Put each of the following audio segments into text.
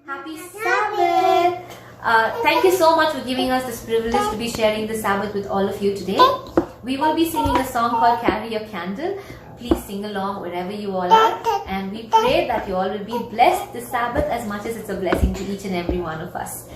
Happy Sabbath! Thank you so much for giving us this privilege to be sharing the Sabbath with all of you today. We will be singing a song called Carry Your Candle. Please sing along wherever you all are, and we pray that you all will be blessed this Sabbath as much as it's a blessing to each and every one of us.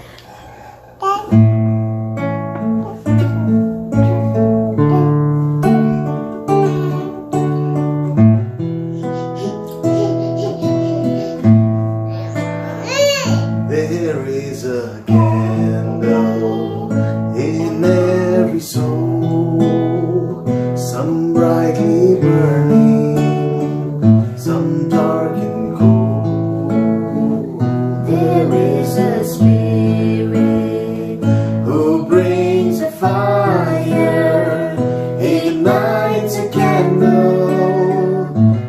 There is a candle in every soul, some brightly burning, some dark and cold. There is a spirit who brings a fire, ignites a candle,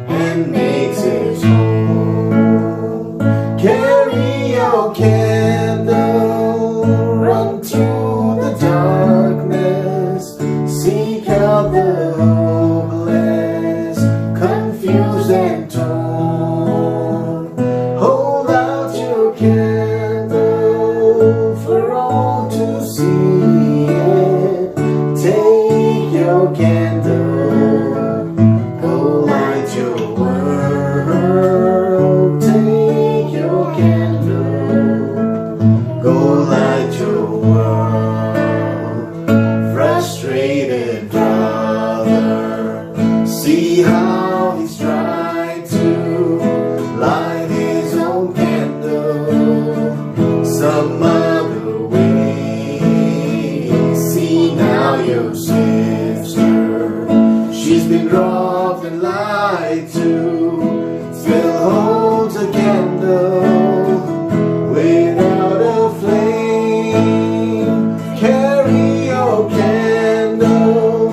and makes it home. Carry your candle, run through the darkness, seek out the hopeless, confused and torn. Hold out your candle for all to see it. Take your candle, go light your world. Take your candle, go light your world. Frustrated brother, see how he's tried to light his own candle some other way. See now your sister, she's been robbed and lied to, still holds a candle without a flame. Carry your candle,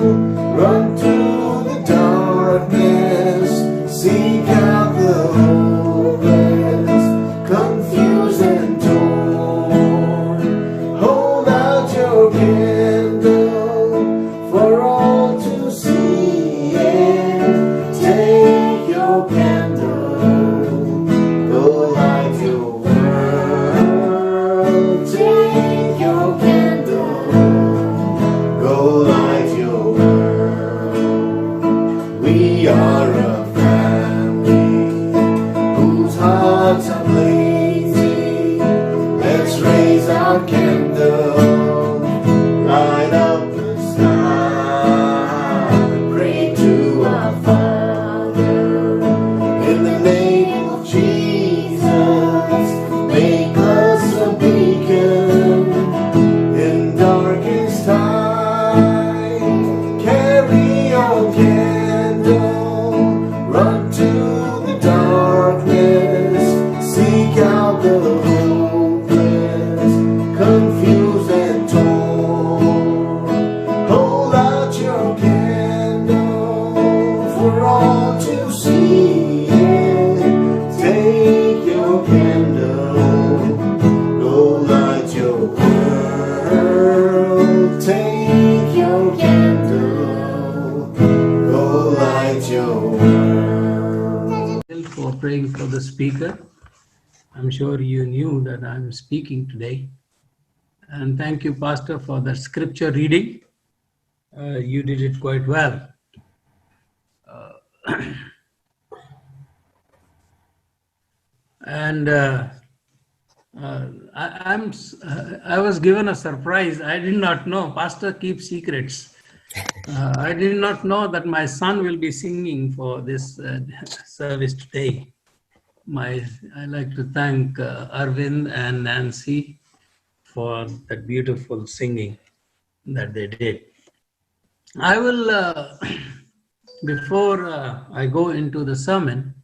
run through the darkness, seek out the hopeless, confused and torn. Hold out your candle for all to see it. Take your candle, go light your world. Take your candle, go light your world. We are a family whose hearts are blazing. Let's raise our candle, light up the sky, pray to our Father. In the name of Jesus, make us a beacon in darkest time. Carry your candle, run to the darkness, seek out the hopeless, confused and torn. Hold out your candle for all to see it. Take your candle, go light your world. Take your candle, go light your world. For praying for the speaker. I'm sure you knew that I'm speaking today. And thank you, Pastor, for the scripture reading. You did it quite well. And I was given a surprise. I did not know. Pastor keeps secrets. I did not know that my son will be singing for this service today. I'd like to thank Arvind and Nancy for that beautiful singing that they did. I will, before I go into the sermon,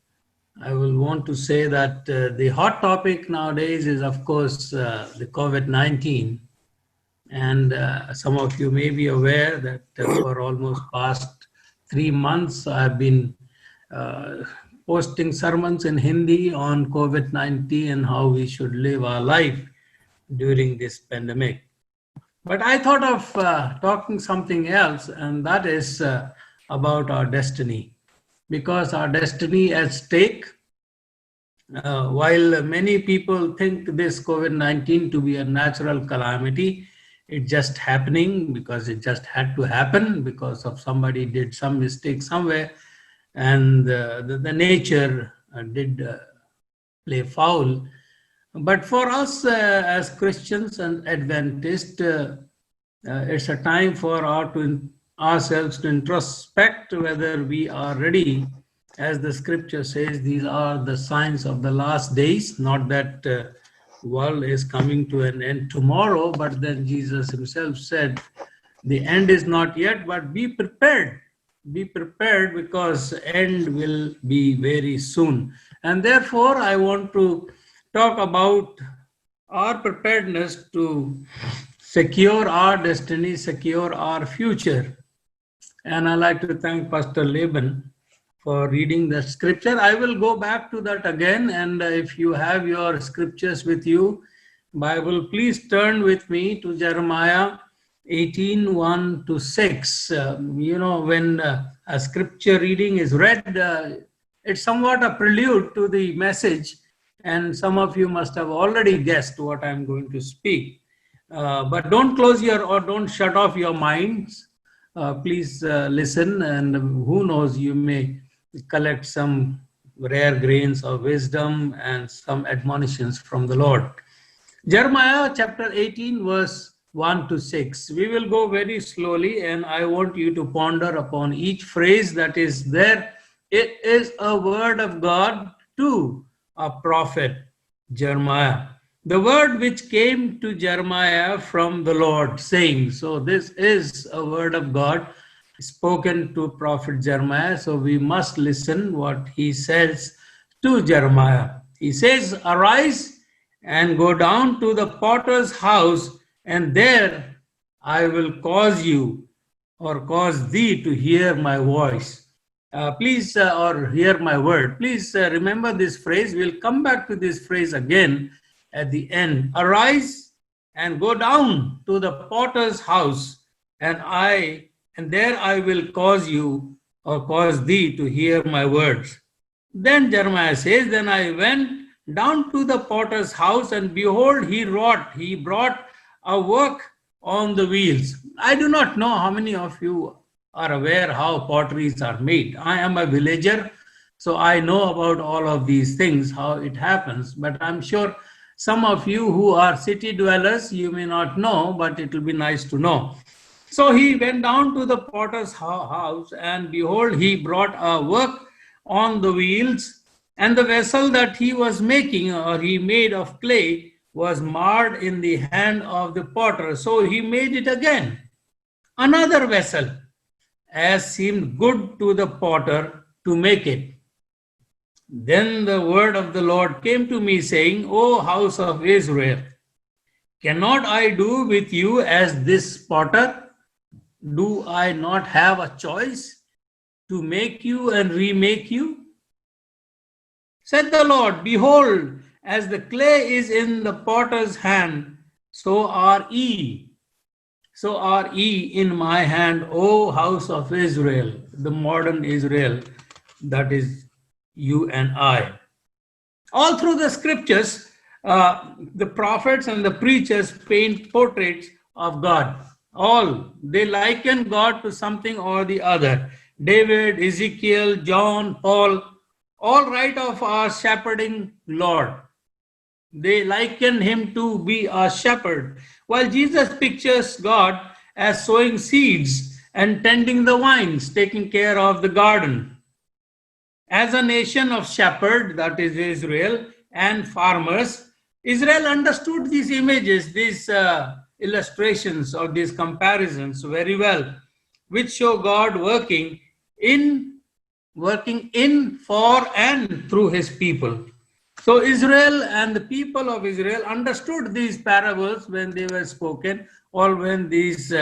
I will want to say that the hot topic nowadays is, of course, the COVID-19. And some of you may be aware that for almost past 3 months, I've been posting sermons in Hindi on COVID-19 and how we should live our life during this pandemic. But I thought of talking something else, and that is about our destiny. Because our destiny at stake, While many people think this COVID-19 to be a natural calamity, it's just happening because it just had to happen because of somebody did some mistake somewhere, and the nature did play foul. But for us as Christians and Adventists, it's a time for ourselves to introspect whether we are ready. As the scripture says, these are the signs of the last days, not that world is coming to an end tomorrow, but then Jesus himself said, the end is not yet, but be prepared. Be prepared because end will be very soon. And therefore, I want to talk about our preparedness to secure our destiny, secure our future. And I'd like to thank Pastor Laban for reading the scripture. I will go back to that again. And if you have your scriptures with you, Bible, please turn with me to Jeremiah 18, 1 to 6. When a scripture reading is read, it's somewhat a prelude to the message. And some of you must have already guessed what I'm going to speak. But don't close or don't shut off your minds. Please listen, and who knows, you may collect some rare grains of wisdom and some admonitions from the Lord. Jeremiah chapter 18, verse 1 to 6. We will go very slowly, and I want you to ponder upon each phrase that is there. It is a word of God to a prophet, Jeremiah. The word which came to Jeremiah from the Lord, saying, so this is a word of God spoken to prophet Jeremiah. So we must listen what he says to Jeremiah. He says, arise and go down to the potter's house, and there I will cause you or cause thee to hear my voice. Or hear my word. Please remember this phrase. We'll come back to this phrase again at the end. Arise and go down to the potter's house, and there I will cause you or cause thee to hear my words. Then Jeremiah says, then I went down to the potter's house, and behold, he brought a work on the wheels. I do not know how many of you are aware how potteries are made. I am a villager, so I know about all of these things, how it happens, but I'm sure some of you who are city dwellers, you may not know, but it will be nice to know. So he went down to the potter's house, and behold, he brought a work on the wheels, and the vessel that he was making, or he made of clay, was marred in the hand of the potter. So he made it again, another vessel, as seemed good to the potter to make it. Then the word of the Lord came to me, saying, O house of Israel, cannot I do with you as this potter? Do I not have a choice to make you and remake you? Said the Lord, behold, as the clay is in the potter's hand, so are ye in my hand, O house of Israel, the modern Israel, that is you and I. All through the scriptures, the prophets and the preachers paint portraits of God. They liken God to something or the other. David, Ezekiel, John, Paul, all write of our shepherding Lord. They liken him to be a shepherd, while Jesus pictures God as sowing seeds and tending the vines, taking care of the garden. As a nation of shepherds, that is Israel, and farmers, Israel understood these images, these illustrations or these comparisons very well, which show God working in, for, and through his people. So Israel and the people of Israel understood these parables when they were spoken, or when these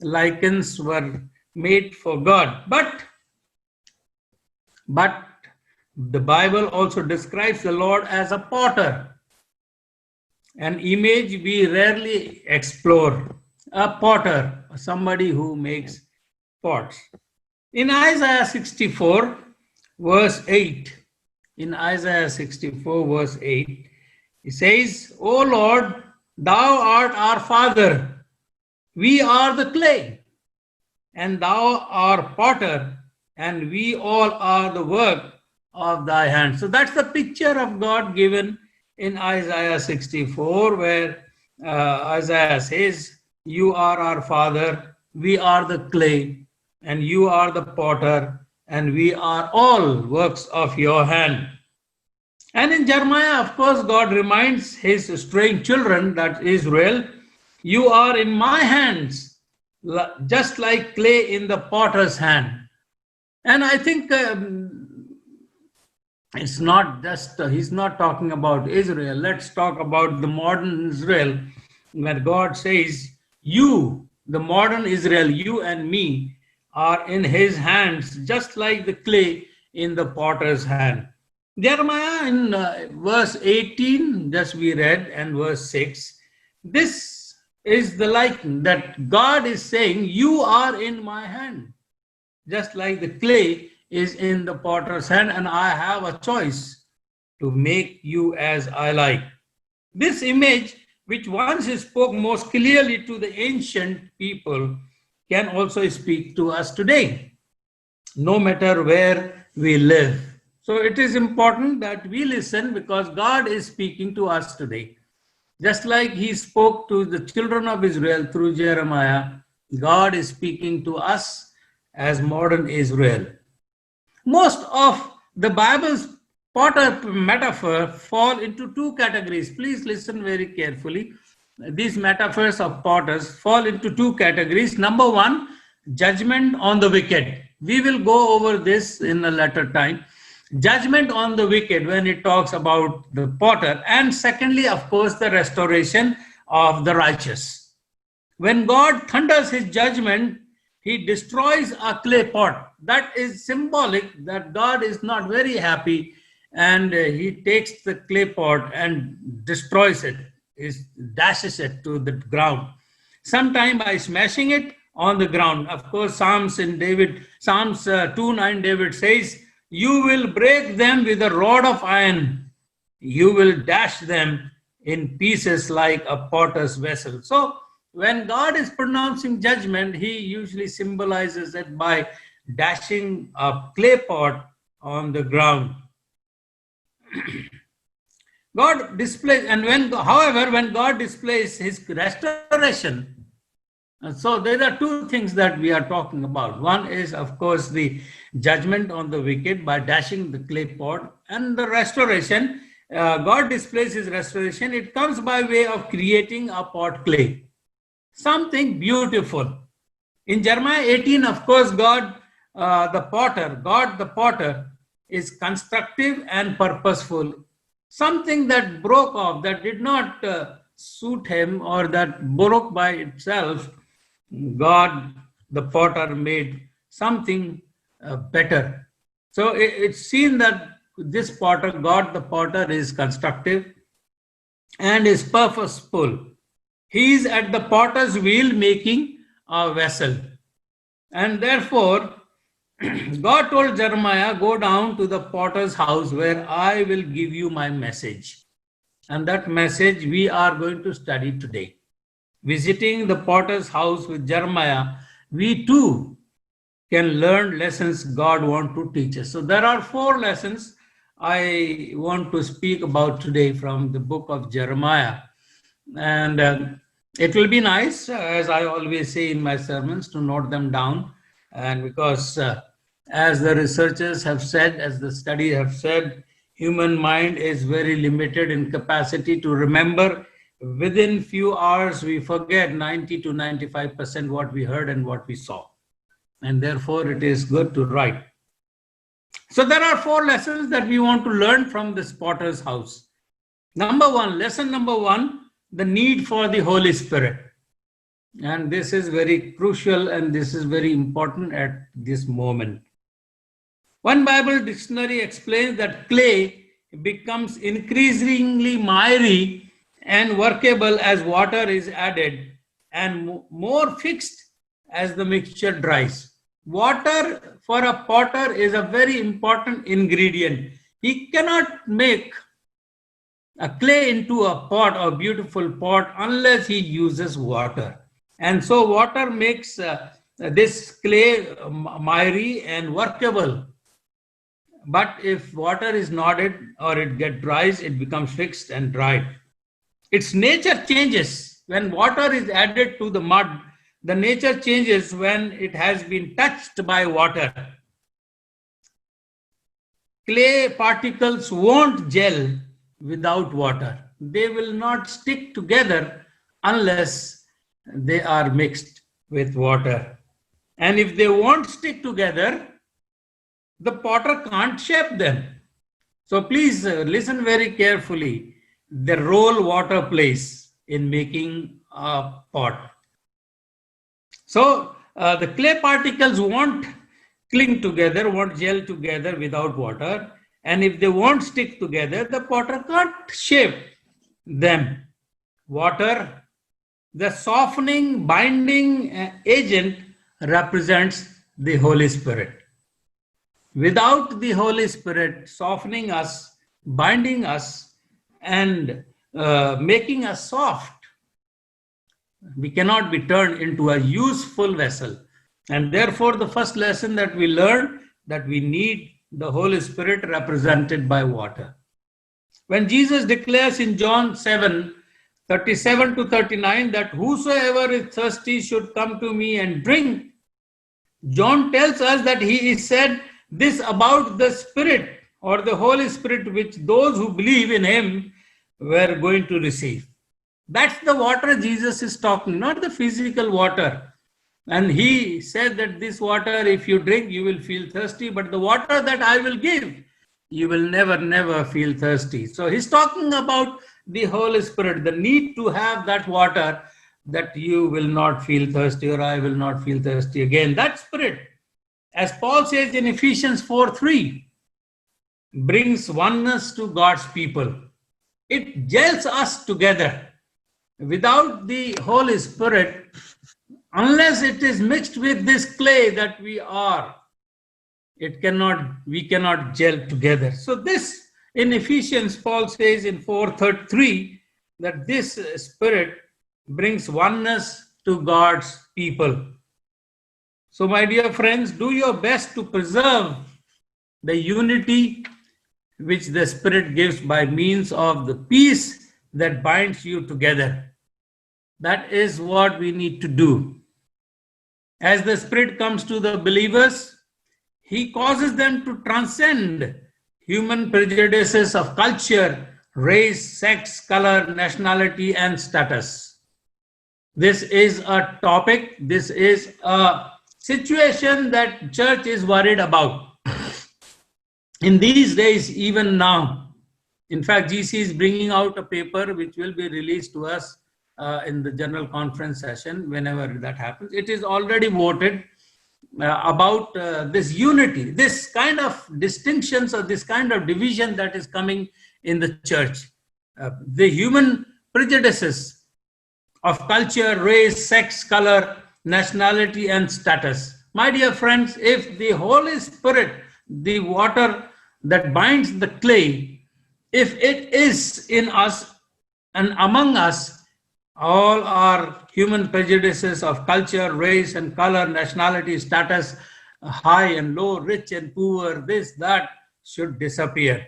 likens were made for God. But the Bible also describes the Lord as a potter, an image we rarely explore. A potter, somebody who makes pots. In Isaiah 64, verse 8, in Isaiah 64 verse 8. He says, O Lord, thou art our Father, we are the clay, and thou art potter, and we all are the work of thy hand. So that's the picture of God given in Isaiah 64, where Isaiah says, you are our Father, we are the clay, and you are the potter, and we are all works of your hand. And in Jeremiah, of course, God reminds his straying children, that Israel, you are in my hands, just like clay in the potter's hand. And I think it's not just, he's not talking about Israel. Let's talk about the modern Israel, where God says, you, the modern Israel, you and me, are in his hands, just like the clay in the potter's hand. Jeremiah in verse 18, just we read, and verse 6, this is the likeness that God is saying, you are in my hand, just like the clay is in the potter's hand, and I have a choice to make you as I like. This image, which once spoke most clearly to the ancient people, can also speak to us today, no matter where we live. So it is important that we listen, because God is speaking to us today. Just like he spoke to the children of Israel through Jeremiah, God is speaking to us as modern Israel. Most of the Bible's potter metaphor fall into two categories. Please listen very carefully. These metaphors of potters fall into two categories. Number one, judgment on the wicked. We will go over this in a later time. Judgment on the wicked when it talks about the potter. And secondly, of course, the restoration of the righteous. When God thunders his judgment, he destroys a clay pot. That is symbolic that God is not very happy, and he takes the clay pot and destroys it, dashes it to the ground. Sometime by smashing it on the ground. Of course, Psalms 2:9, David says, you will break them with a rod of iron. You will dash them in pieces like a potter's vessel. So when God is pronouncing judgment, he usually symbolizes it by dashing a clay pot on the ground. God displays, and however, when God displays his restoration, so there are two things that we are talking about. One is, of course, the judgment on the wicked by dashing the clay pot, and the restoration. God displays his restoration. It comes by way of creating a pot clay, something beautiful. In Jeremiah 18, of course, God the potter, is constructive and purposeful. Something that broke off, that did not suit him, or that broke by itself, God, the potter, made something better. So it's seen that this potter, God the potter, is constructive and is purposeful. He is at the potter's wheel making a vessel. And therefore, God told Jeremiah, go down to the potter's house where I will give you my message. And that message we are going to study today. Visiting the potter's house with Jeremiah, we too can learn lessons God wants to teach us. So there are 4 lessons I want to speak about today from the book of Jeremiah. And it will be nice, as I always say in my sermons, to note them down. And because as the researchers have said, as the study have said, human mind is very limited in capacity to remember. Within few hours, we forget 90 to 95% what we heard and what we saw. And therefore, it is good to write. So there are 4 lessons that we want to learn from this potter's house. Lesson number one, the need for the Holy Spirit. And this is very crucial, and this is very important at this moment. One Bible dictionary explains that clay becomes increasingly miry and workable as water is added, and more fixed as the mixture dries. Water for a potter is a very important ingredient. He cannot make a clay into a pot or beautiful pot unless he uses water. And so water makes this clay miry and workable. But if water is not added or it gets dries, it becomes fixed and dried. Its nature changes when water is added to the mud. The nature changes when it has been touched by water. Clay particles won't gel without water. They will not stick together unless they are mixed with water. And if they won't stick together, the potter can't shape them. So please listen very carefully the role water plays in making a pot. So the clay particles won't cling together, won't gel together without water. And if they won't stick together, the potter can't shape them. Water, the softening, binding agent, represents the Holy Spirit. Without the Holy Spirit softening us, binding us, and making us soft, we cannot be turned into a useful vessel. And therefore, the first lesson that we learned, that we need the Holy Spirit represented by water. When Jesus declares in John 7:37 to 39 that whosoever is thirsty should come to me and drink, John tells us that he is said this about the Spirit or the Holy Spirit which those who believe in him were going to receive. That's the water Jesus is talking, not the physical water. And he said that this water, if you drink, you will feel thirsty, but the water that I will give, you will never feel thirsty. So he's talking about the Holy Spirit, the need to have that water that you will not feel thirsty or I will not feel thirsty again. That Spirit, as Paul says in Ephesians 4:3, brings oneness to God's people. It gels us together. Without the Holy Spirit, unless it is mixed with this clay that we are, we cannot gel together. So this in Ephesians, Paul says in 4:3 that this Spirit brings oneness to God's people. So my dear friends, do your best to preserve the unity which the Spirit gives by means of the peace that binds you together. That is what we need to do. As the Spirit comes to the believers, he causes them to transcend human prejudices of culture, race, sex, color, nationality, and status. This is a topic, this is a situation that church is worried about. In these days, even now, in fact, GC is bringing out a paper which will be released to us in the general conference session, whenever that happens. It is already voted about this unity, this kind of distinctions or this kind of division that is coming in the church. The human prejudices of culture, race, sex, color, nationality, and status. My dear friends, if the Holy Spirit, the water that binds the clay, if it is in us and among us, all our human prejudices of culture, race and color, nationality, status, high and low, rich and poor, this, that, should disappear.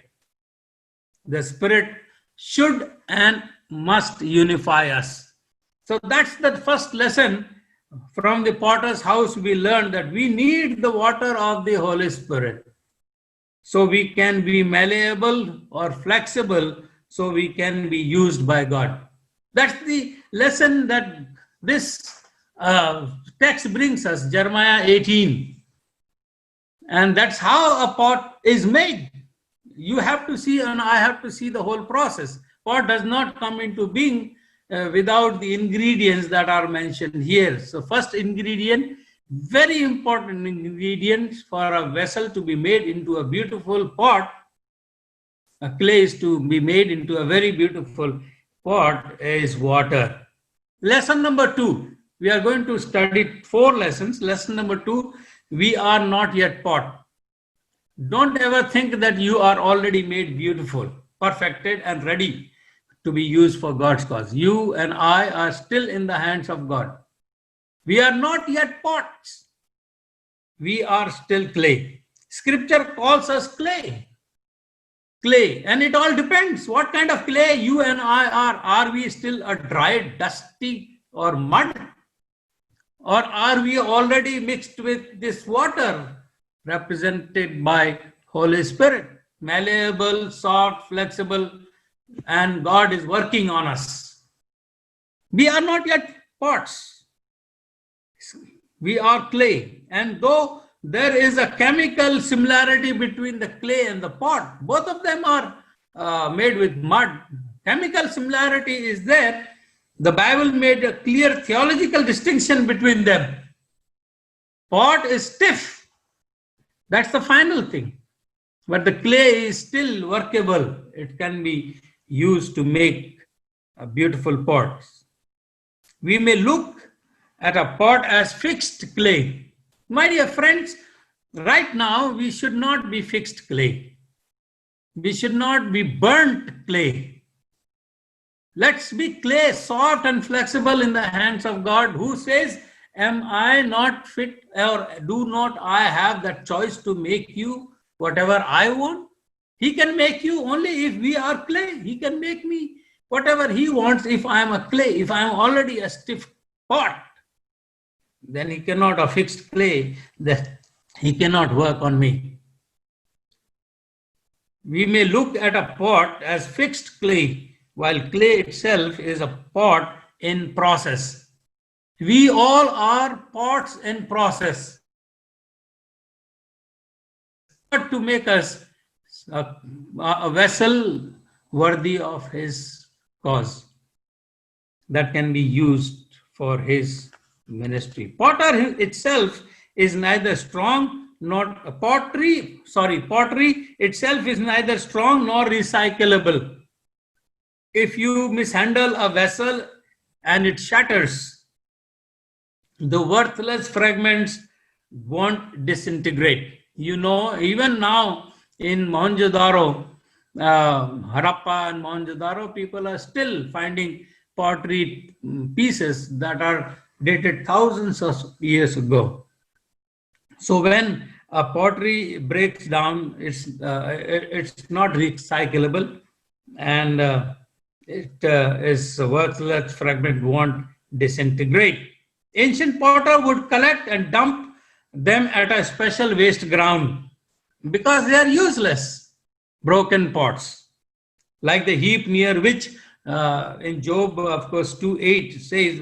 The Spirit should and must unify us. So that's the first lesson from the potter's house. We learned that we need the water of the Holy Spirit. So we can be malleable or flexible, so we can be used by God. That's the lesson that this text brings us, Jeremiah 18. And that's how a pot is made. You have to see, and I have to see the whole process. Pot does not come into being without the ingredients that are mentioned here. So first ingredient, very important ingredient for a vessel to be made into a beautiful pot, a clay is to be made into a very beautiful pot, is water. Lesson number 2, we are going to study 4 lessons. Lesson number 2, we are not yet pot. Don't ever think that you are already made beautiful, perfected, and ready to be used for God's cause. You and I are still in the hands of God. We are not yet pots. We are still clay. Scripture calls us clay. Clay. And it all depends what kind of clay you and I are. Are we still a dry, dusty, or mud? Or are we already mixed with this water represented by Holy Spirit? Malleable, soft, flexible, and God is working on us. We are not yet pots. We are clay. And though there is a chemical similarity between the clay and the pot, both of them are made with mud. Chemical similarity is there. The Bible made a clear theological distinction between them. Pot is stiff. That's the final thing. But the clay is still workable. It can be used to make beautiful pots. We may look at a pot as fixed clay. My dear friends, right now we should not be fixed clay. We should not be burnt clay. Let's be clay, soft and flexible in the hands of God, who says, am I not fit, or do not I have that choice to make you whatever I want? He can make you only if we are clay. He can make me whatever he wants if I am a clay. If I am already a stiff pot, then he cannot, a fixed clay, that he cannot work on me. We may look at a pot as fixed clay, while clay itself is a pot in process. We all are pots in process. To make us a vessel worthy of his cause that can be used for his ministry. Potter itself is neither strong nor pottery itself is neither strong nor recyclable. If you mishandle a vessel and it shatters, the worthless fragments won't disintegrate. You know, even now in Mohenjo-daro, Harappa and Mohenjo-daro, people are still finding pottery pieces that are dated thousands of years ago. So when a pottery breaks down, it's not recyclable, and it is a worthless fragment, won't disintegrate. Ancient potter would collect and dump them at a special waste ground because they are useless, broken pots, like the heap near which in Job, of course, 2:8 says,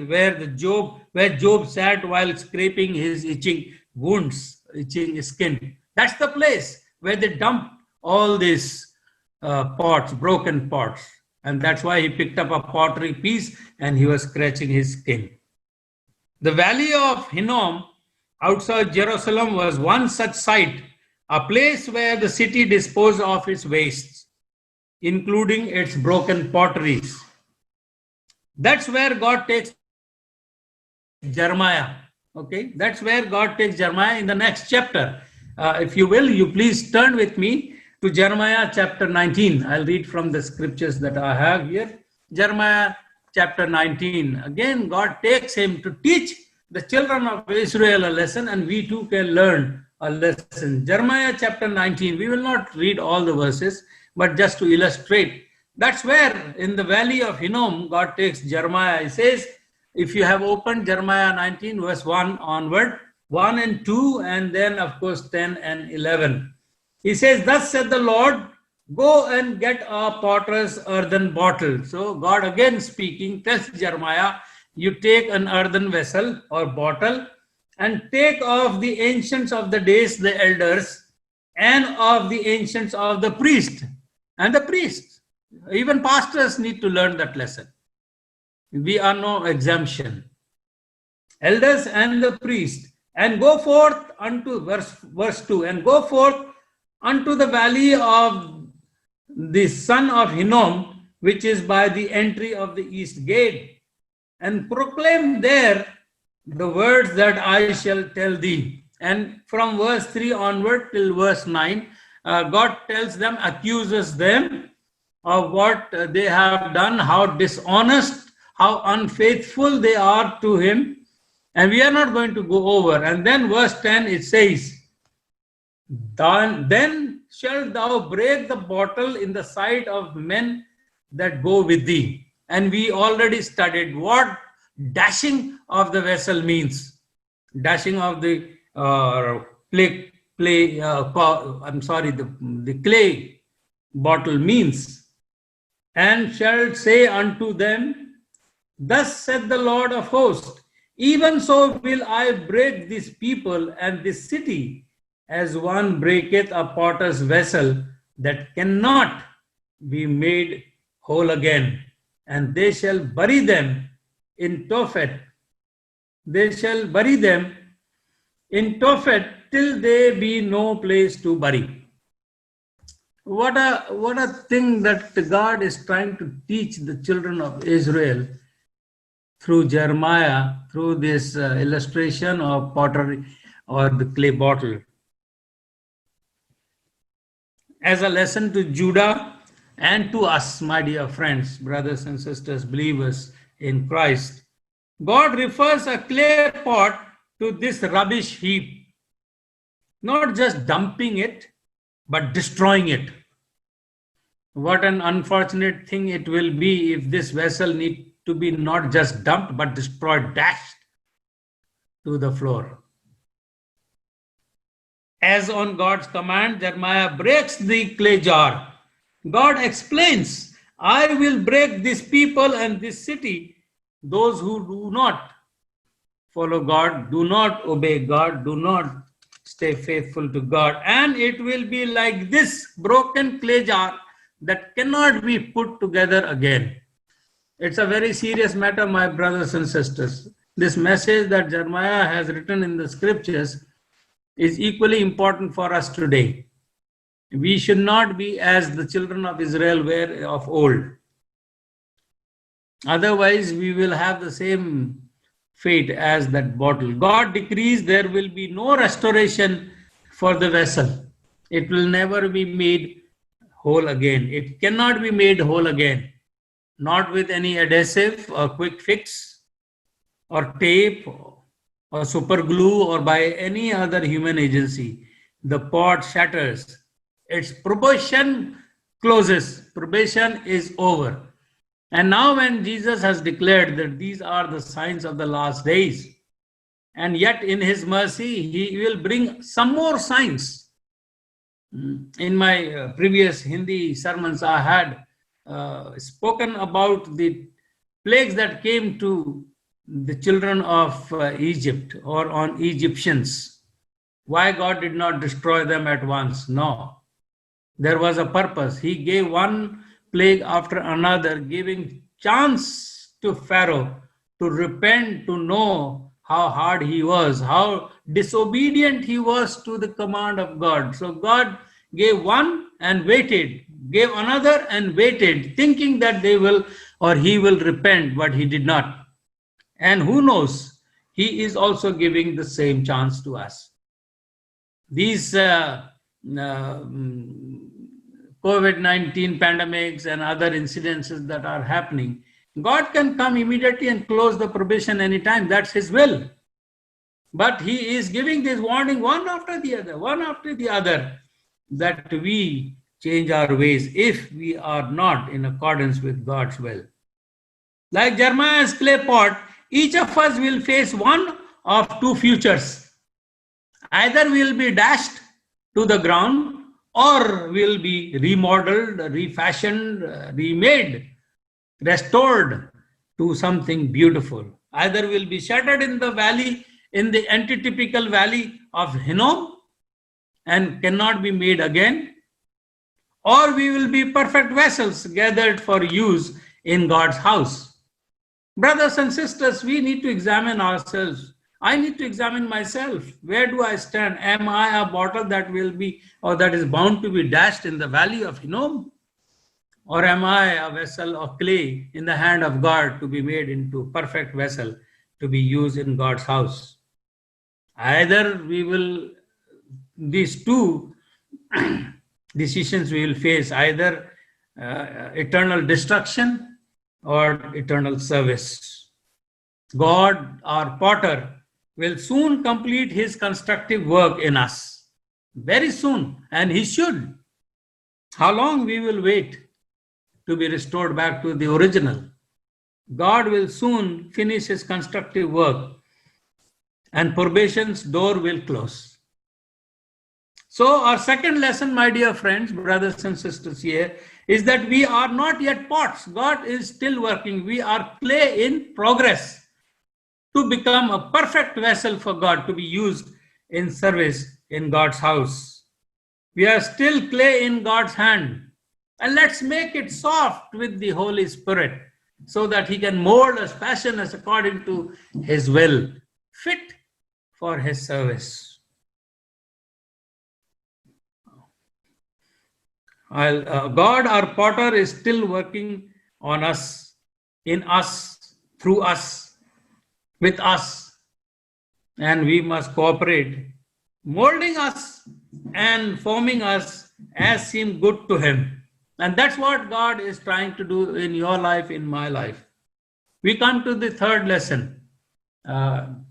where Job sat while scraping his itching wounds, itching skin. That's the place where they dumped all these pots, broken pots. And that's why he picked up a pottery piece and he was scratching his skin. The valley of Hinnom outside Jerusalem was one such site, a place where the city disposed of its wastes, including its broken potteries. That's where God takes Jeremiah. Okay, that's where God takes Jeremiah in the next chapter. If you will, you please turn with me to Jeremiah chapter 19. I'll read from the scriptures that I have here. Jeremiah chapter 19. Again, God takes him to teach the children of Israel a lesson, and we too can learn a lesson. Jeremiah chapter 19. We will not read all the verses, but just to illustrate. That's where in the valley of Hinnom, God takes Jeremiah. He says, if you have opened Jeremiah 19, verse 1 onward, 1 and 2, and then of course 10 and 11. He says, thus said the Lord, go and get a potter's earthen bottle. So God again speaking, tells Jeremiah, you take an earthen vessel or bottle and take of the ancients of the days, the elders, and of the ancients of the priest. And the priests, even pastors need to learn that lesson. We are no exemption. Elders and the priest, and go forth unto verse 2, and go forth unto the valley of the son of Hinnom, which is by the entry of the east gate, and proclaim there the words that I shall tell thee. And from verse 3 onward till verse 9, God tells them, accuses them of what they have done, how dishonest, how unfaithful they are to Him. And we are not going to go over. And then verse 10, it says, then shalt thou break the bottle in the sight of men that go with thee. And we already studied what dashing of the vessel means. Dashing of the the clay bottle means. And shalt say unto them, thus saith the Lord of hosts, even so will I break this people and this city, as one breaketh a potter's vessel that cannot be made whole again. And they shall bury them in Tophet. They shall bury them in Tophet till there be no place to bury. What a thing that God is trying to teach the children of Israel through Jeremiah, through this illustration of pottery or the clay bottle. As a lesson to Judah and to us, my dear friends, brothers and sisters, believers in Christ, God refers a clay pot to this rubbish heap, not just dumping it, but destroying it. What an unfortunate thing it will be if this vessel need to be not just dumped, but destroyed, dashed to the floor. As on God's command, Jeremiah breaks the clay jar. God explains, I will break this people and this city, those who do not follow God, do not obey God, do not stay faithful to God. And it will be like this broken clay jar that cannot be put together again. It's a very serious matter, my brothers and sisters. This message that Jeremiah has written in the scriptures is equally important for us today. We should not be as the children of Israel were of old. Otherwise, we will have the same fate as that bottle. God decrees there will be no restoration for the vessel. It will never be made whole again. It cannot be made whole again. Not with any adhesive or quick fix or tape or super glue or by any other human agency. The pot shatters. Its probation closes. Probation is over. And now when Jesus has declared that these are the signs of the last days, and yet in His mercy, He will bring some more signs. In my previous Hindi sermons, I had spoken about the plagues that came to the children of Egypt or on Egyptians. Why God did not destroy them at once? No. There was a purpose. He gave one plague after another, giving chance to Pharaoh to repent, to know how hard he was, how disobedient he was to the command of God. So God gave one and waited, gave another and waited, thinking that they will or he will repent, but he did not. And who knows, He is also giving the same chance to us. These COVID-19 pandemics and other incidences that are happening, God can come immediately and close the probation anytime. That's His will. But He is giving this warning one after the other, that we change our ways if we are not in accordance with God's will. Like Jeremiah's clay pot, each of us will face one of two futures. Either we will be dashed to the ground, or will be remodeled, refashioned, remade, restored to something beautiful. Either will be shattered in the valley, in the antitypical valley of Hinnom, and cannot be made again, or we will be perfect vessels gathered for use in God's house. Brothers and sisters, we need to examine ourselves. I need to examine myself. Where do I stand? Am I a bottle that will be, or that is bound to be dashed in the valley of Hinnom? Or am I a vessel of clay in the hand of God to be made into a perfect vessel to be used in God's house? Either we will, these two decisions we will face, either eternal destruction or eternal service. God, our potter, will soon complete his constructive work in us. Very soon, and he should. How long we will wait to be restored back to the original? God will soon finish his constructive work, and probation's door will close. So our second lesson, my dear friends, brothers and sisters here, is that we are not yet pots. God is still working. We are clay in progress to become a perfect vessel for God, to be used in service in God's house. We are still clay in God's hand. And let's make it soft with the Holy Spirit so that he can mold us, fashion us according to his will, fit for his service. God, our potter, is still working on us, in us, through us, with us. And we must cooperate, molding us and forming us as seems good to him. And that's what God is trying to do in your life, in my life. We come to the third lesson. I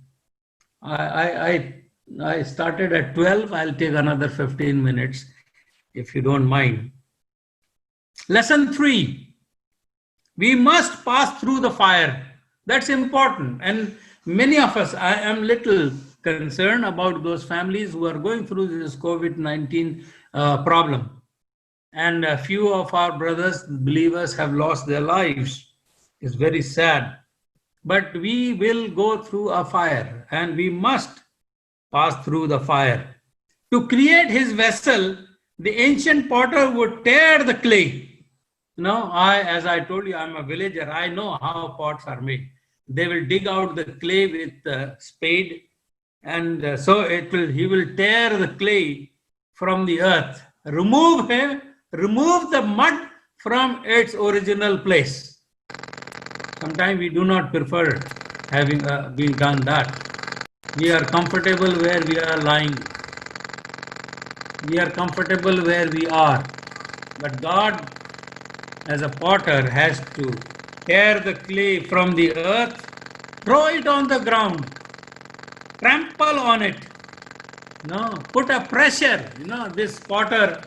started at 12. I'll take another 15 minutes, if you don't mind. Lesson 3. We must pass through the fire. That's important. And many of us, I am little concerned about those families who are going through this COVID-19 problem. And a few of our brothers, believers, have lost their lives. It's very sad. But we will go through a fire, and we must pass through the fire. To create his vessel, the ancient potter would tear the clay. As I told you, I'm a villager. I know how pots are made. They will dig out the clay with a spade, and he will tear the clay from the earth, remove the mud from its original place. Sometimes we do not prefer having being done that. We are comfortable where we are lying. We are comfortable where we are. But God, as a potter, has to tear the clay from the earth, throw it on the ground, trample on it, put a pressure. This potter,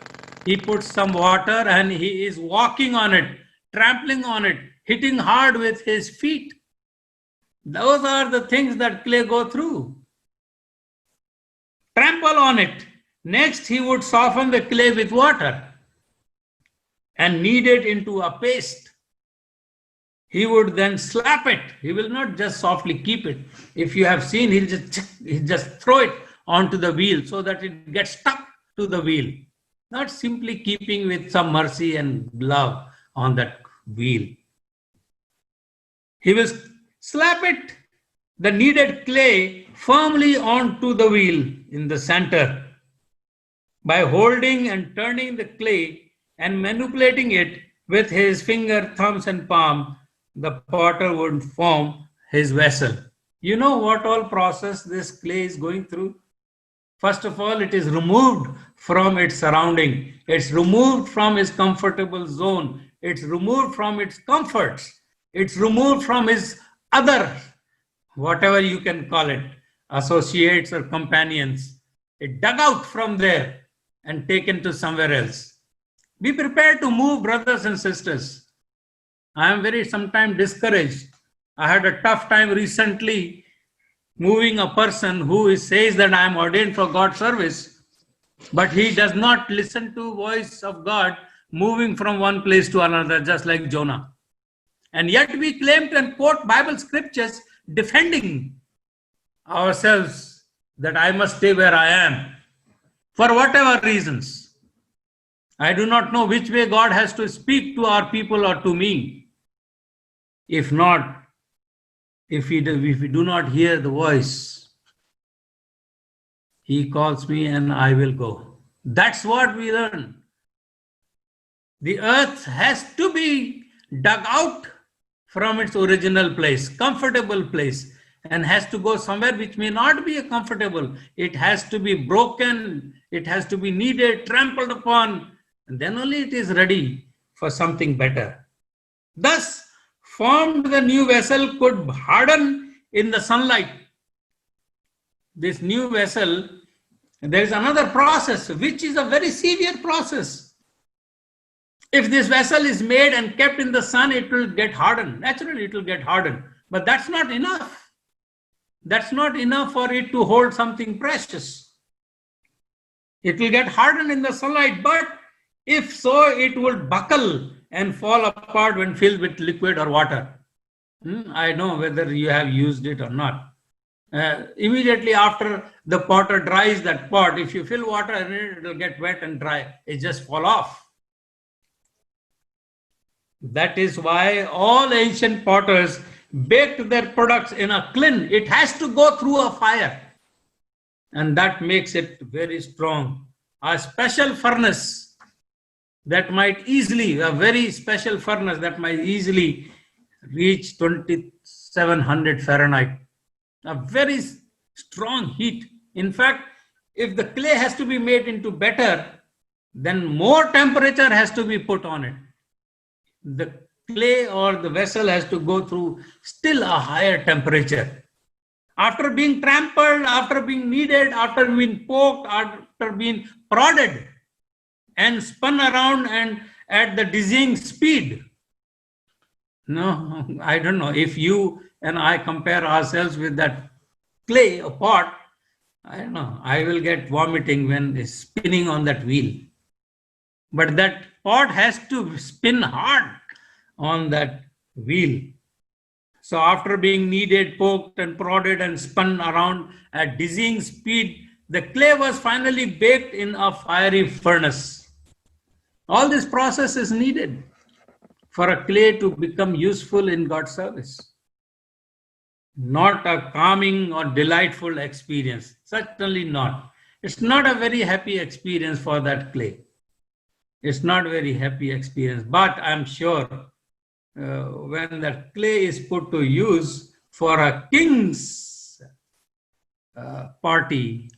he puts some water and he is walking on it, trampling on it, hitting hard with his feet. Those are the things that clay go through. Trample on it. Next, he would soften the clay with water and knead it into a paste. He would then slap it. He will not just softly keep it. If you have seen, he'll just throw it onto the wheel so that it gets stuck to the wheel. Not simply keeping with some mercy and love on that wheel. He will slap it, the kneaded clay, firmly onto the wheel in the center. By holding and turning the clay and manipulating it with his finger, thumbs, and palm, the potter would form his vessel. You know what all process this clay is going through? First of all, it is removed from its surrounding. It's removed from its comfortable zone. It's removed from its comforts. It's removed from his other, whatever you can call it, associates or companions. It dug out from there and taken to somewhere else. Be prepared to move, brothers and sisters. I am sometimes discouraged. I had a tough time recently moving a person who says that I am ordained for God's service, but he does not listen to voice of God, moving from one place to another, just like Jonah. And yet we claim to quote Bible scriptures defending ourselves that I must stay where I am for whatever reasons. I do not know which way God has to speak to our people or to me. If we do not hear the voice, he calls me and I will go. That's what we learn. The earth has to be dug out from its original place, comfortable place, and has to go somewhere which may not be comfortable. It has to be broken, it has to be kneaded, trampled upon, and then only it is ready for something better. Thus, formed the new vessel could harden in the sunlight. This new vessel, there is another process, which is a very severe process. If this vessel is made and kept in the sun, it will get hardened. Naturally, it will get hardened. But that's not enough. That's not enough for it to hold something precious. It will get hardened in the sunlight, but if so, it would buckle and fall apart when filled with liquid or water. I know whether you have used it or not. Immediately after the potter dries that pot, if you fill water in it, it will get wet and dry. It just fall off. That is why all ancient potters baked their products in a kiln. It has to go through a fire. And that makes it very strong. A special furnace that might easily, a very special furnace that might easily reach 2700 Fahrenheit. A very strong heat. In fact, if the clay has to be made into better, then more temperature has to be put on it. The clay or the vessel has to go through still a higher temperature. After being trampled, after being kneaded, after being poked, after being prodded and spun around and at the dizzying speed. No, I don't know. If you and I compare ourselves with that clay or pot, I don't know. I will get vomiting when it's spinning on that wheel. But that pot has to spin hard on that wheel. So after being kneaded, poked and prodded and spun around at dizzying speed, the clay was finally baked in a fiery furnace. All this process is needed for a clay to become useful in God's service. Not a calming or delightful experience. Certainly not. It's not a very happy experience for that clay. It's not a very happy experience. But I'm sure when that clay is put to use for a king's party,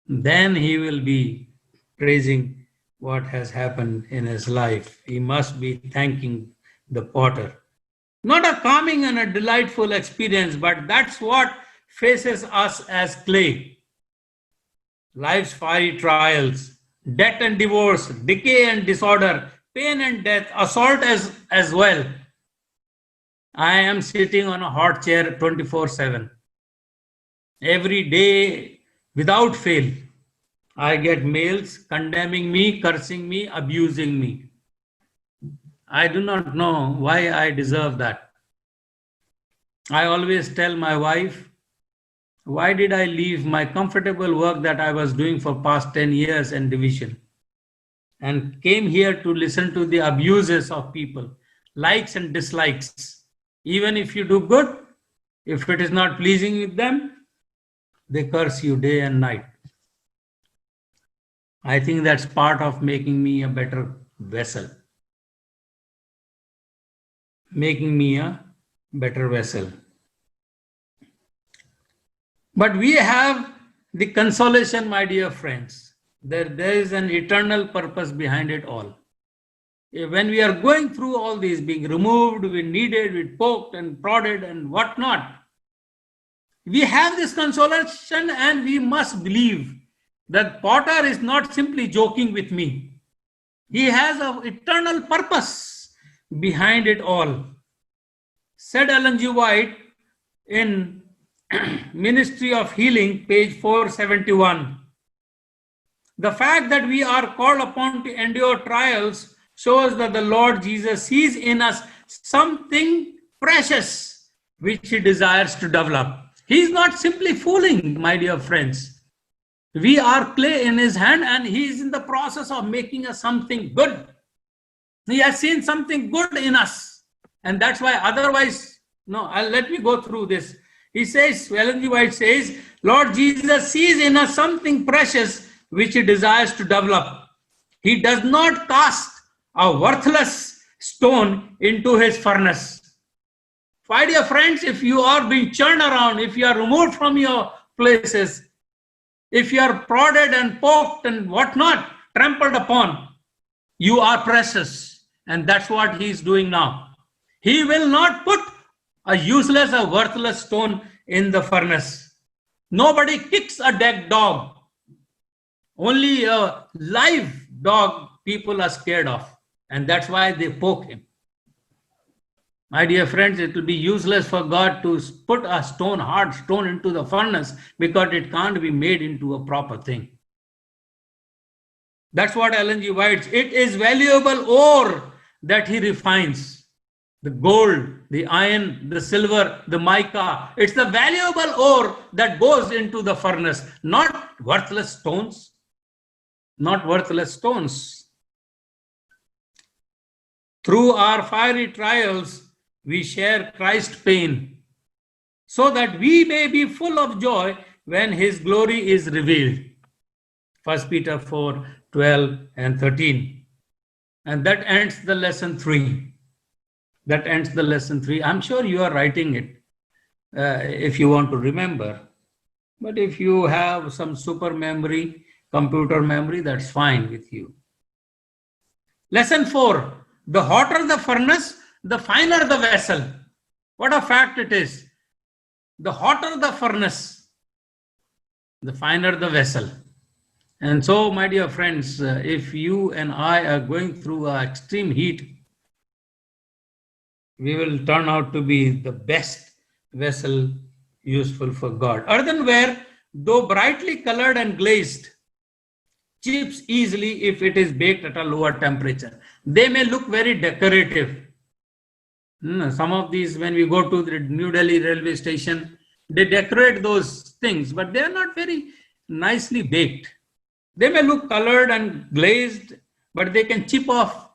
then he will be praising what has happened in his life. He must be thanking the potter. Not a calming and a delightful experience, but that's what faces us as clay. Life's fiery trials, death and divorce, decay and disorder, pain and death, assault as well. I am sitting on a hot chair 24/7. Every day, without fail, I get mails condemning me, cursing me, abusing me. I do not know why I deserve that. I always tell my wife, why did I leave my comfortable work that I was doing for past 10 years and division and came here to listen to the abuses of people, likes and dislikes. Even if you do good, if it is not pleasing with them, they curse you day and night. I think that's part of making me a better vessel. Making me a better vessel. But we have the consolation, my dear friends, that there is an eternal purpose behind it all. When we are going through all these, being removed, we kneaded, we poked and prodded and whatnot, we have this consolation and we must believe that potter is not simply joking with me. He has an eternal purpose behind it all. Said Ellen G. White in Ministry of Healing, page 471. The fact that we are called upon to endure trials shows that the Lord Jesus sees in us something precious which he desires to develop. He is not simply fooling, my dear friends. We are clay in his hand and he is in the process of making us something good. He has seen something good in us. And that's why otherwise, let me go through this. He says, Ellen G. White says, Lord Jesus sees in us something precious which he desires to develop. He does not cast a worthless stone into his furnace. My dear friends, if you are being churned around, if you are removed from your places, if you are prodded and poked and whatnot, trampled upon, You are precious. And that's what he is doing now. He will not put a useless or worthless stone in the furnace. Nobody kicks a dead dog. Only a live dog people are scared of. And that's why they poke him. My dear friends, it will be useless for God to put a stone, hard stone into the furnace because it can't be made into a proper thing. That's what Ellen G. White, it is valuable ore that he refines. The gold, the iron, the silver, the mica. It's the valuable ore that goes into the furnace, not worthless stones. Not worthless stones. Through our fiery trials, we share Christ's pain, so that we may be full of joy when his glory is revealed. 1 Peter 4, 12 and 13. And that ends the lesson 3. That ends the lesson 3. I'm sure you are writing it if you want to remember. But if you have some super memory, computer memory, that's fine with you. Lesson 4. The hotter the furnace, the finer the vessel. What a fact it is. The hotter the furnace, the finer the vessel. And so, my dear friends, if you and I are going through extreme heat, we will turn out to be the best vessel useful for God. Earthenware, though brightly colored and glazed, chips easily if it is baked at a lower temperature. They may look very decorative. Some of these, when we go to the New Delhi railway station, they decorate those things, but they are not very nicely baked. They may look colored and glazed, but they can chip off.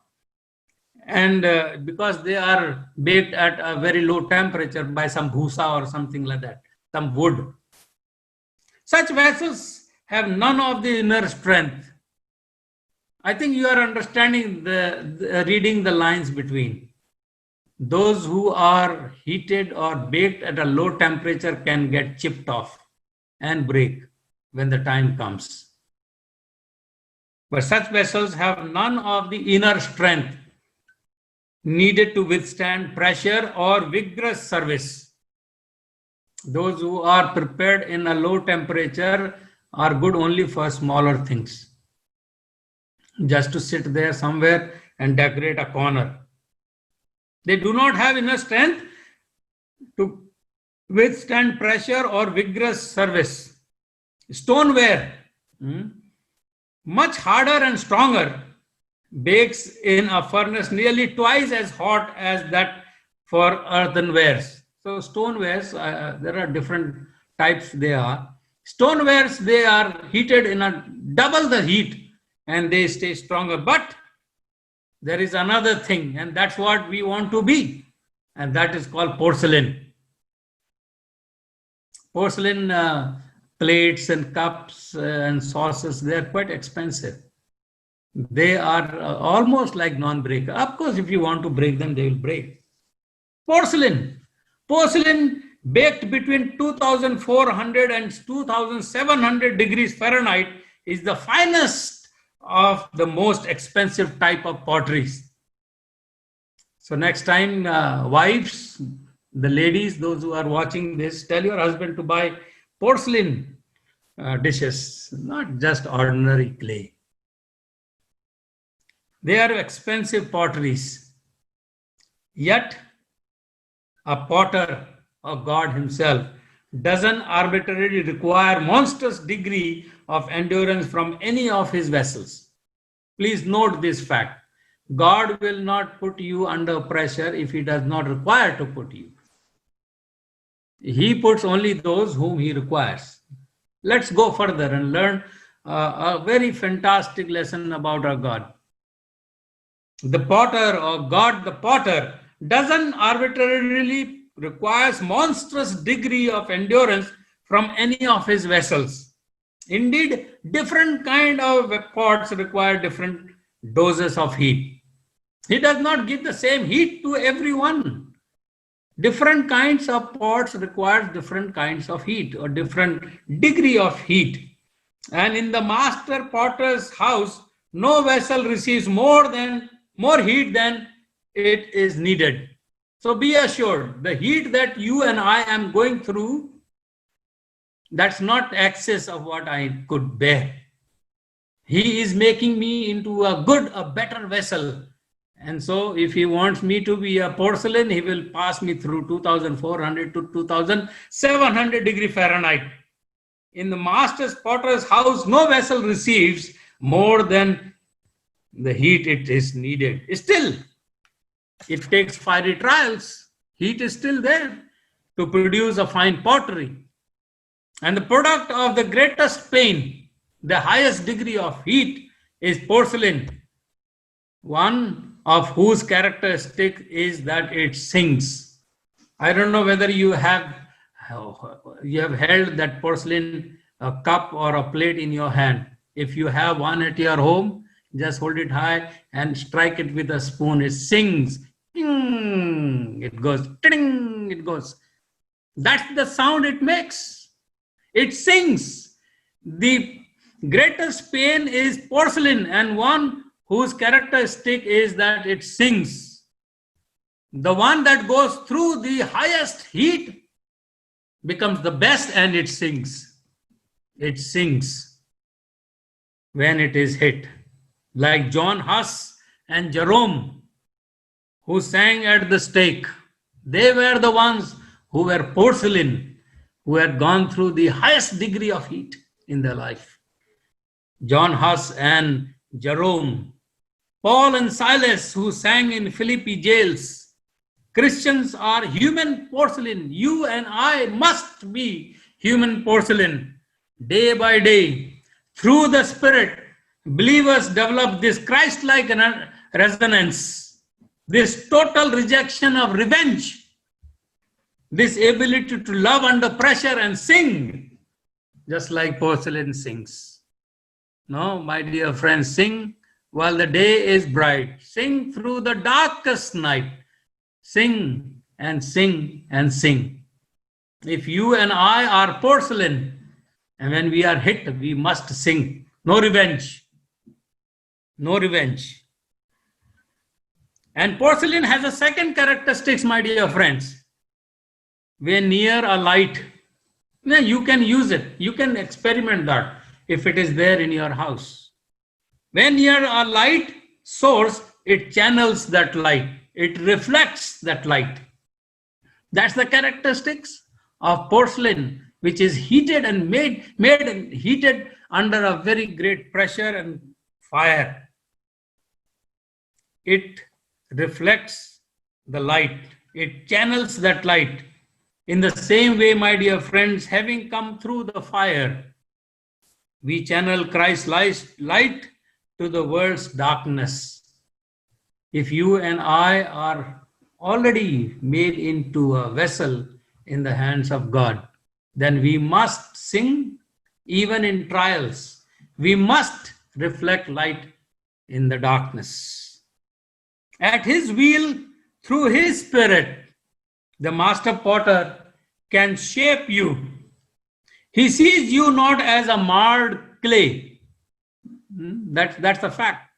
And because they are baked at a very low temperature by some bhusa or something like that, some wood. Such vessels have none of the inner strength. I think you are understanding reading the lines between. Those who are heated or baked at a low temperature can get chipped off and break when the time comes. But such vessels have none of the inner strength needed to withstand pressure or vigorous service. Those who are prepared in a low temperature are good only for smaller things. Just to sit there somewhere and decorate a corner. They do not have enough strength to withstand pressure or vigorous service. Stoneware, much harder and stronger, bakes in a furnace nearly twice as hot as that for earthenwares. So stonewares, there are different types they are. Stonewares, they are heated in a double the heat and they stay stronger. But there is another thing, and that's what we want to be, and that is called porcelain. Porcelain plates and cups and saucers, they are quite expensive. They are almost like non-breaker. Of course, if you want to break them, they will break. Porcelain baked between 2400 and 2700 degrees Fahrenheit is the finest of the most expensive type of potteries. So next time, wives, the ladies, those who are watching this, tell your husband to buy porcelain dishes, not just ordinary clay. They are expensive potteries. Yet, a potter or God himself doesn't arbitrarily require monstrous degree of endurance from any of his vessels. Please note this fact. God will not put you under pressure if he does not require to put you. He puts only those whom he requires. Let's go further and learn a very fantastic lesson about our God. The potter or God the potter doesn't arbitrarily requires monstrous degree of endurance from any of his vessels. Indeed, different kind of pots require different doses of heat. He does not give the same heat to everyone. Different kinds of pots require different kinds of heat or different degree of heat. And in the master potter's house, no vessel receives more heat than it is needed. So be assured, the heat that you and I am going through, that's not excess of what I could bear. He is making me into a better vessel. And so if he wants me to be a porcelain, he will pass me through 2400 to 2700 degree Fahrenheit. In the master's potter's house, no vessel receives more than the heat it is needed. Still, it takes fiery trials. Heat is still there to produce a fine pottery. And the product of the greatest pain, the highest degree of heat, is porcelain, one of whose characteristic is that it sings. I don't know whether you have held that porcelain cup or a plate in your hand. If you have one at your home, just hold it high and strike it with a spoon. It sings. It goes. It goes. That's the sound it makes. It sings. The greatest pain is porcelain, and one whose characteristic is that it sings. The one that goes through the highest heat becomes the best, and it sings. It sings when it is hit. Like John Huss and Jerome, who sang at the stake. They were the ones who were porcelain, who had gone through the highest degree of heat in their life. John Huss and Jerome. Paul and Silas, who sang in Philippi jails. Christians are human porcelain. You and I must be human porcelain. Day by day, through the Spirit, believers develop this Christ-like resonance, this total rejection of revenge, this ability to love under pressure and sing, just like porcelain sings. No, my dear friends, sing while the day is bright. Sing through the darkest night. Sing and sing and sing. If you and I are porcelain, and when we are hit, we must sing. No revenge. No revenge. And porcelain has a second characteristic, my dear friends. When near a light, you can use it. You can experiment that if it is there in your house. When near a light source, it channels that light. It reflects that light. That's the characteristics of porcelain, which is heated and made and heated under a very great pressure and fire. It reflects the light. It channels that light. In the same way, my dear friends, having come through the fire, we channel Christ's light to the world's darkness. If you and I are already made into a vessel in the hands of God, then we must sing even in trials. We must reflect light in the darkness. At his will, through his Spirit, the master potter can shape you. He sees you not as a marred clay. That's a fact.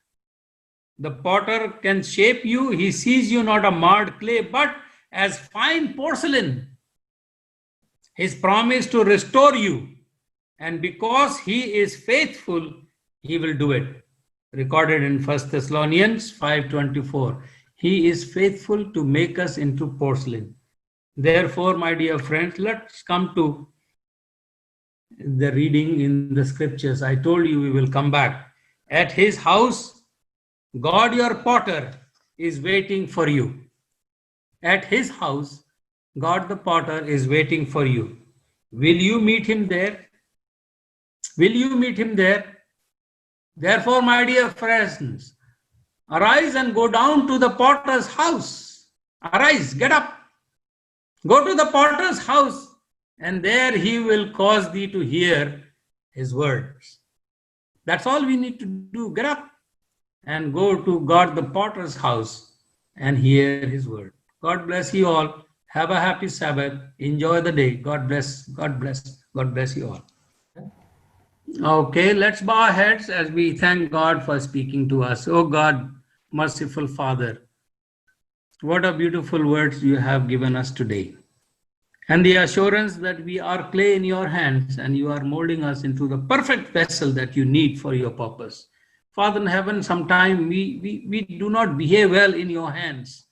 The potter can shape you. He sees you not a marred clay, but as fine porcelain. His promise to restore you. And because he is faithful, he will do it. Recorded in 1 Thessalonians 5:24. He is faithful to make us into porcelain. Therefore, my dear friends, let's come to the reading in the scriptures. I told you we will come back. At his house, God your potter is waiting for you. At his house, God the potter is waiting for you. Will you meet him there? Will you meet him there? Therefore, my dear friends, arise and go down to the potter's house. Arise, get up. Go to the potter's house, and there he will cause thee to hear his words. That's all we need to do. Get up and go to God the potter's house and hear his word. God bless you all. Have a happy Sabbath. Enjoy the day. God bless. God bless. God bless you all. Okay, let's bow our heads as we thank God for speaking to us. Oh God, merciful Father, what a beautiful words you have given us today. And the assurance that we are clay in your hands and you are molding us into the perfect vessel that you need for your purpose. Father in heaven, sometimes we do not behave well in your hands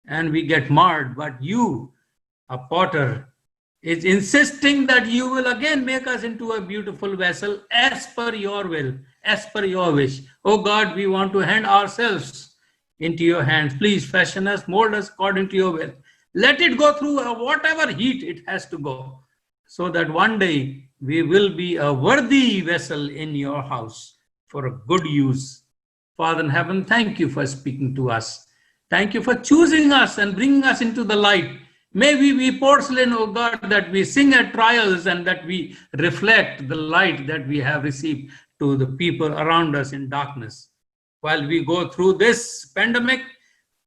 and we get marred, but you, a potter, is insisting that you will again make us into a beautiful vessel as per your will, as per your wish. Oh God, we want to hand ourselves into your hands. Please fashion us, mold us according to your will. Let it go through whatever heat it has to go, so that one day we will be a worthy vessel in your house for a good use. Father in heaven, thank you for speaking to us. Thank you for choosing us and bringing us into the light. May we be porcelain, O God, that we sing at trials and that we reflect the light that we have received to the people around us in darkness. While we go through this pandemic,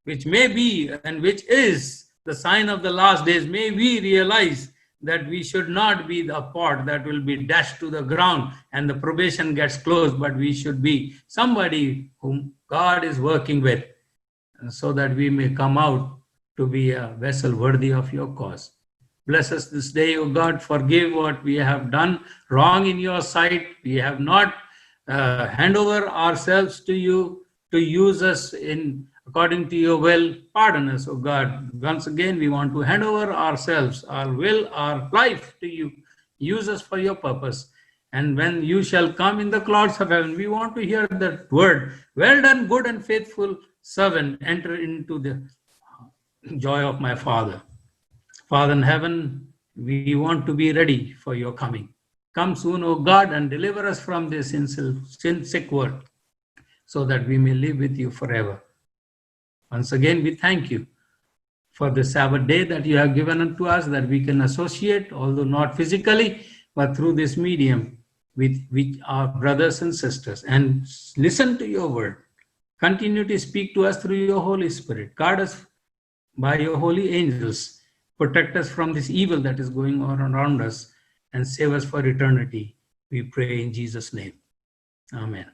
which may be and which is the sign of the last days, may we realize that we should not be the pot that will be dashed to the ground and the probation gets closed, but we should be somebody whom God is working with, so that we may come out to be a vessel worthy of your cause. Bless us this day, O God. Forgive what we have done wrong in your sight. We have not hand over ourselves to you to use us in according to your will. Pardon us, O God. Once again, we want to hand over ourselves, our will, our life to you. Use us for your purpose. And when you shall come in the clouds of heaven, we want to hear that word, well done, good and faithful servant, enter into the joy of my Father. Father in heaven, we want to be ready for your coming. Come soon, O God, and deliver us from this sin-sick world, so that we may live with you forever. Once again, we thank you for the Sabbath day that you have given unto us, that we can associate, although not physically, but through this medium with our brothers and sisters, and listen to your word. Continue to speak to us through your Holy Spirit. Guard us by your holy angels. Protect us from this evil that is going on around us and save us for eternity. We pray in Jesus' name. Amen.